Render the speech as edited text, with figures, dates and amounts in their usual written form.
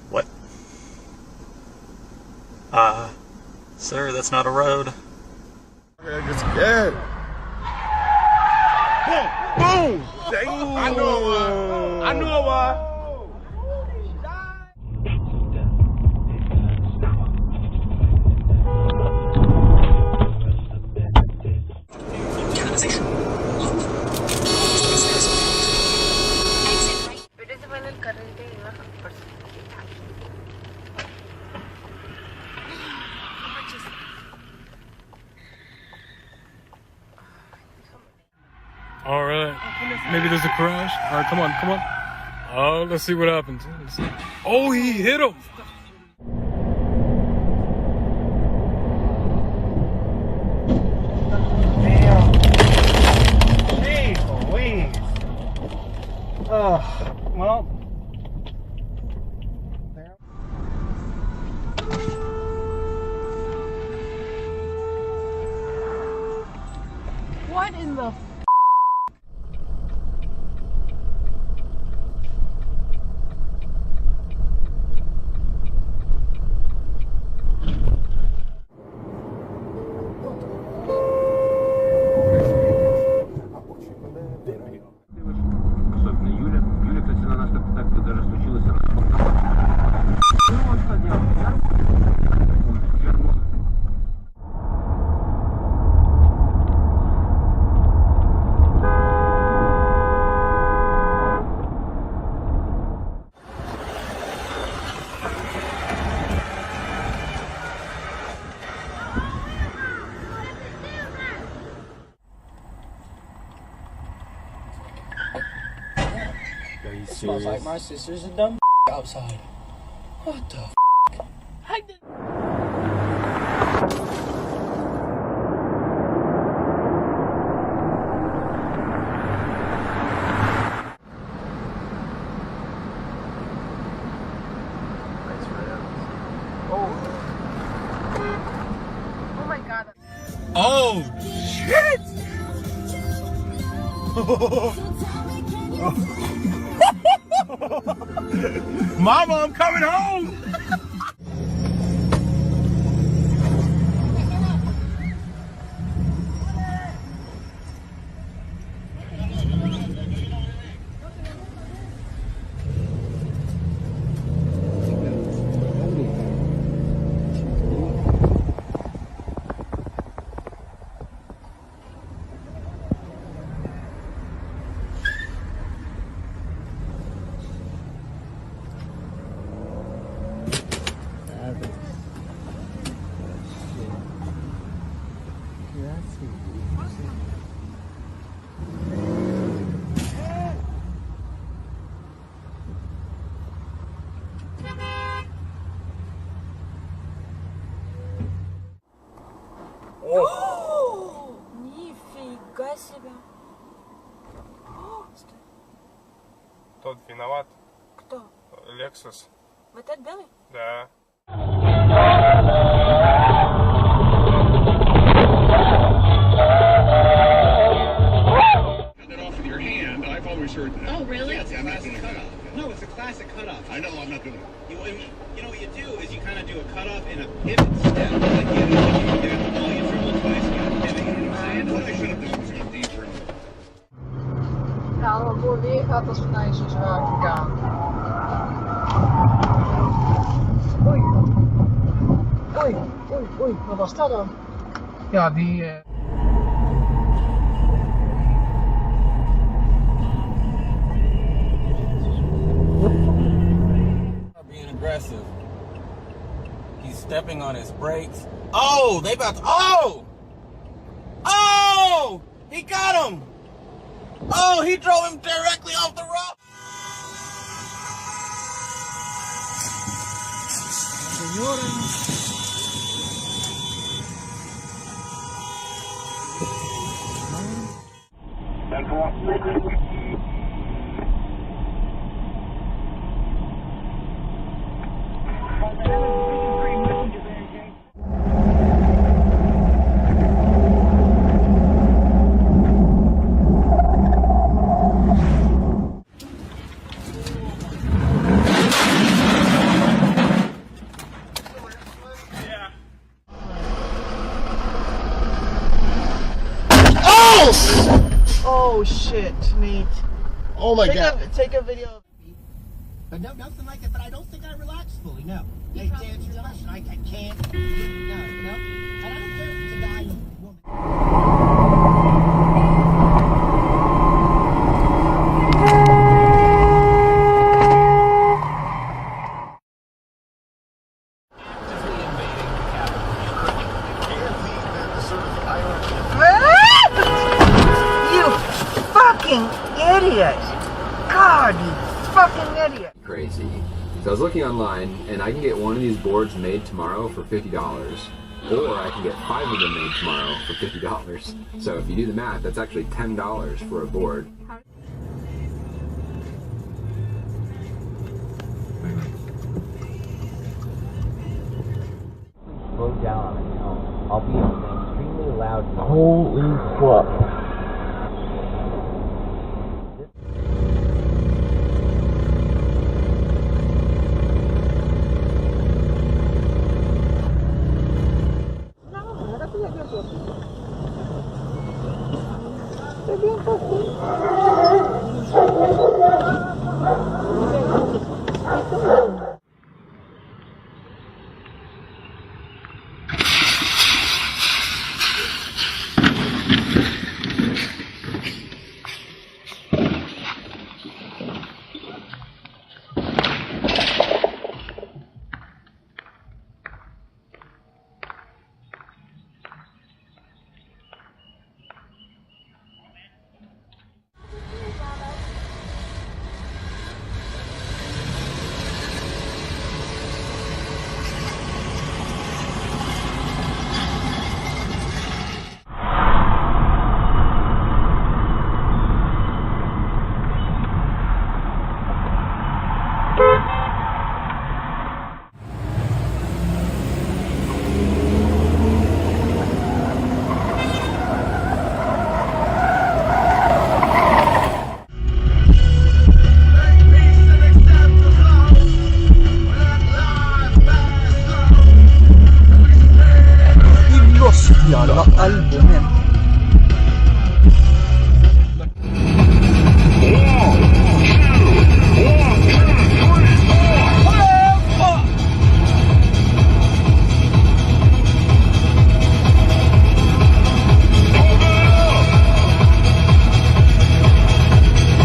What? Sir, that's not a road. I get scared. Boom! Boom! Dang. I knew it was. I knew it was. All right, maybe there's a crash. All right, come on, come on. Oh, let's see what happens. Let's see. Oh, he hit him. Damn. Jeez Louise. Well. What in the Smells like my sister's a dumb outside. What the I did. Oh my god. Oh, shit! Mama, I'm coming home! О! Нифига себе. Тот виноват. Кто? Лексус. Вот этот белый? Да. Oh, really? Yes, I'm not doing it. No, it's a classic cutoff. I know, I'm not doing it. You know what you do is you kind of do a cutoff in a pivot step. Like you get the ball, you dribble twice, you got a pivot, you know what I'm saying? What I should have done was gone deeper. Ja, want door weer gaat als van ijs is raak gegaan. Oei. Oei, oei, oei. Wat was dat dan? Ja, die... Being aggressive. He's stepping on his brakes. Oh, they about to... Oh! Oh! He got him! Oh, he drove him directly off the road! Oh shit, Nate. Oh my God. Take a video. But no, nothing like that. But I don't think I relaxed fully. No. To answer your question, I can't. No. And I don't care if it's a guy or a woman. You fucking idiot! God, you fucking idiot! Crazy. So I was looking online, and I can get one of these boards made tomorrow for $50, or I can get 5 of them made tomorrow for $50. So if you do the math, that's actually $10 for a board. Slow down on it, you know. I'll be an extremely loud noise. Holy fuck. Está bien,